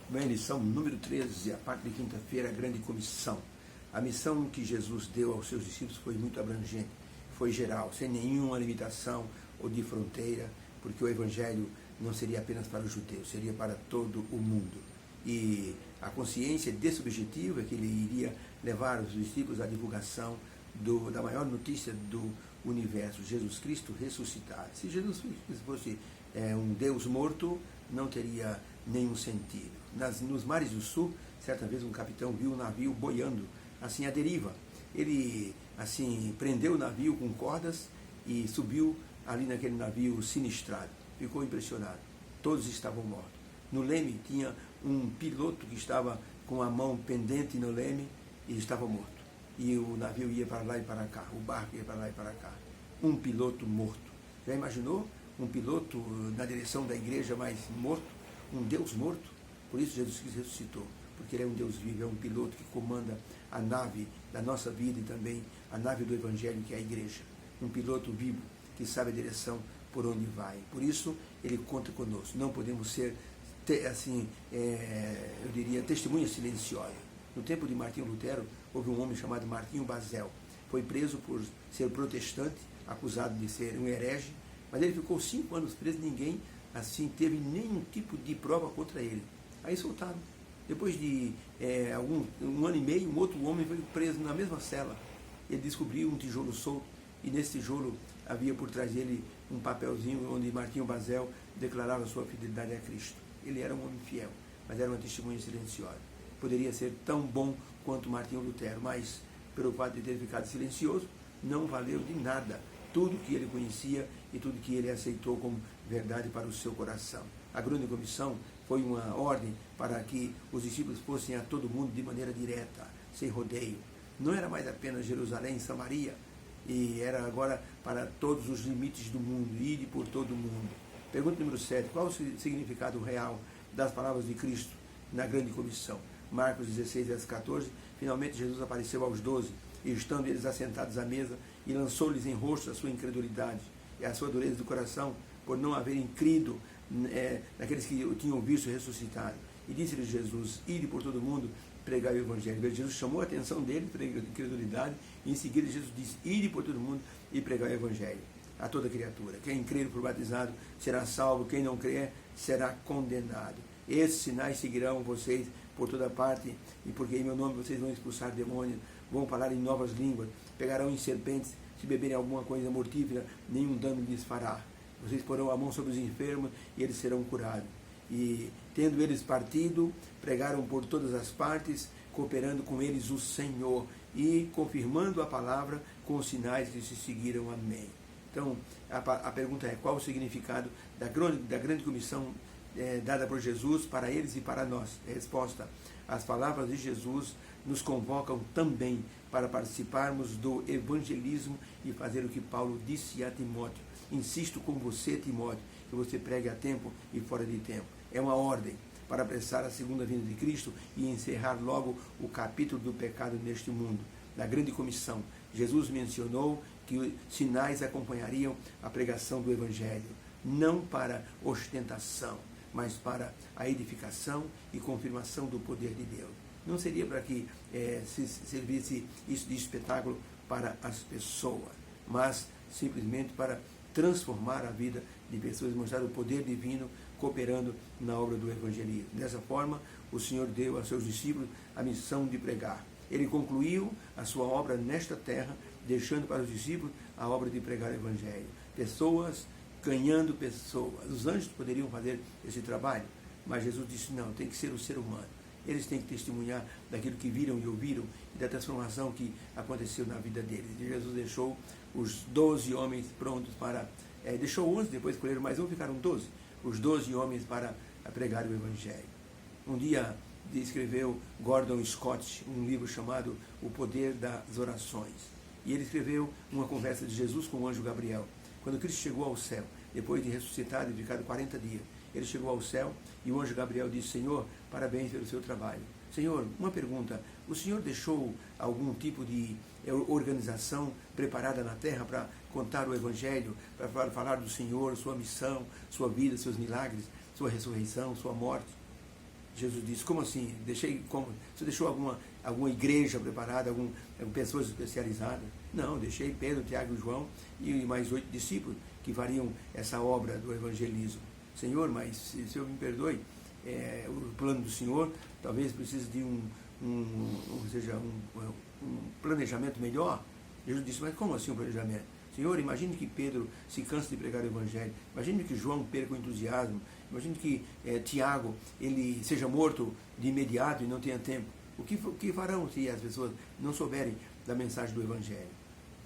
Bem, lição número 13, a parte de quinta-feira, a grande comissão. A missão que Jesus deu aos seus discípulos foi muito abrangente, foi geral, sem nenhuma limitação ou de fronteira, porque o evangelho não seria apenas para os judeus, seria para todo o mundo. E a consciência desse objetivo é que ele iria levar os discípulos à divulgação da maior notícia do universo, Jesus Cristo ressuscitado. Se Jesus fosse um Deus morto, não teria nenhum sentido. Nos mares do sul, certa vez um capitão viu um navio boiando, assim, à deriva. Ele, assim, prendeu o navio com cordas e subiu ali naquele navio sinistrado. Ficou impressionado. Todos estavam mortos. No leme tinha um piloto que estava com a mão pendente no leme e estava morto. E o navio ia para lá e para cá, o barco ia para lá e para cá. Um piloto morto. Já imaginou um piloto na direção da igreja, mas morto? Um Deus morto? Por isso Jesus Cristo ressuscitou, porque ele é um Deus vivo, é um piloto que comanda a nave da nossa vida e também a nave do Evangelho, que é a igreja. Um piloto vivo que sabe a direção por onde vai. Por isso, ele conta conosco. Não podemos ser, assim, eu diria, testemunha silenciosa. No tempo de Martinho Lutero, houve um homem chamado Martinho Basel. Foi preso por ser protestante, acusado de ser um herege, mas ele ficou 5 anos preso, ninguém assim teve nenhum tipo de prova contra ele. Aí soltaram. Depois de um ano e meio, um outro homem foi preso na mesma cela. Ele descobriu um tijolo solto, e nesse tijolo havia por trás dele um papelzinho onde Martinho Basel declarava sua fidelidade a Cristo. Ele era um homem fiel, mas era uma testemunha silenciosa. Poderia ser tão bom quanto Martinho Lutero, mas pelo fato de ter ficado silencioso, não valeu de nada tudo que ele conhecia e tudo que ele aceitou como verdade para o seu coração. A grande comissão foi uma ordem para que os discípulos fossem a todo mundo de maneira direta, sem rodeio. Não era mais apenas Jerusalém, Samaria, e era agora para todos os limites do mundo, ide por todo o mundo. Pergunta número 7, qual o significado real das palavras de Cristo na grande comissão? Marcos 16, verso 14, finalmente Jesus apareceu aos 12, e estando eles assentados à mesa, e lançou-lhes em rosto a sua incredulidade e a sua dureza do coração, por não haverem crido naqueles que o tinham visto ressuscitado. E disse-lhes Jesus, ide por todo mundo, pregai o Evangelho. Jesus chamou a atenção dele para a incredulidade, e em seguida Jesus disse, ide por todo mundo e pregai o Evangelho a toda criatura. Quem crer e for batizado será salvo, quem não crer será condenado. Esses sinais seguirão vocês por toda parte, e porque em meu nome vocês vão expulsar demônios, vão falar em novas línguas, pegarão em serpentes, se beberem alguma coisa mortífera, nenhum dano lhes fará. Vocês porão a mão sobre os enfermos e eles serão curados. E tendo eles partido, pregaram por todas as partes, cooperando com eles o Senhor e confirmando a palavra com os sinais que se seguiram. Amém. Então, a pergunta é, qual o significado da grande comissão dada por Jesus para eles e para nós? A resposta, as palavras de Jesus nos convocam também para participarmos do evangelismo e fazer o que Paulo disse a Timóteo. Insisto com você, Timóteo, que você pregue a tempo e fora de tempo. É uma ordem para apressar a segunda vinda de Cristo e encerrar logo o capítulo do pecado neste mundo. Na grande comissão, Jesus mencionou que sinais acompanhariam a pregação do Evangelho, não para ostentação, mas para a edificação e confirmação do poder de Deus. Não seria para que se servisse isso de espetáculo para as pessoas, mas simplesmente para transformar a vida de pessoas, mostrar o poder divino cooperando na obra do evangelismo. Dessa forma, o Senhor deu a seus discípulos a missão de pregar. Ele concluiu a sua obra nesta terra, deixando para os discípulos a obra de pregar o evangelho. Pessoas ganhando pessoas. Os anjos poderiam fazer esse trabalho, mas Jesus disse, não, tem que ser o ser humano. Eles têm que testemunhar daquilo que viram e ouviram e da transformação que aconteceu na vida deles. E Jesus deixou os 12 homens prontos para... deixou 11, depois escolheram mais um, ficaram 12. Os 12 homens para pregar o Evangelho. Um dia escreveu Gordon Scott um livro chamado O Poder das Orações. E ele escreveu uma conversa de Jesus com o anjo Gabriel. Quando Cristo chegou ao céu, depois de ressuscitado e ficado 40 dias, ele chegou ao céu e o anjo Gabriel disse, Senhor, parabéns pelo seu trabalho. Senhor, uma pergunta, o Senhor deixou algum tipo de organização preparada na terra para contar o Evangelho, para falar do Senhor, sua missão, sua vida, seus milagres, sua ressurreição, sua morte? Jesus disse, como assim? Você deixou alguma igreja preparada, pessoas especializadas? Não, deixei Pedro, Tiago e João e mais 8 discípulos que fariam essa obra do evangelismo. Senhor, mas se o Senhor me perdoe, o plano do Senhor talvez precise de um planejamento melhor. Jesus disse, mas como assim um planejamento? Senhor, imagine que Pedro se canse de pregar o Evangelho. Imagine que João perca o entusiasmo. Imagine que Tiago ele seja morto de imediato e não tenha tempo. O que farão se as pessoas não souberem da mensagem do Evangelho?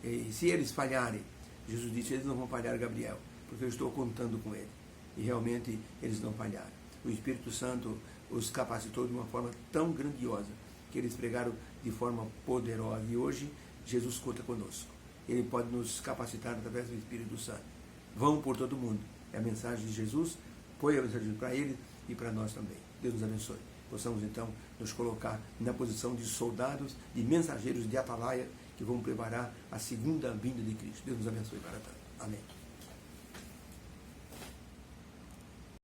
E se eles falharem, Jesus disse, eles não vão falhar, Gabriel, porque eu estou contando com ele. E realmente eles não falharam. O Espírito Santo os capacitou de uma forma tão grandiosa que eles pregaram de forma poderosa. E hoje Jesus conta conosco. Ele pode nos capacitar através do Espírito Santo. Vão por todo mundo. É a mensagem de Jesus. Põe a mensagem para ele e para nós também. Deus nos abençoe. Possamos então nos colocar na posição de soldados, de mensageiros de atalaia que vão preparar a segunda vinda de Cristo. Deus nos abençoe para tanto. Amém.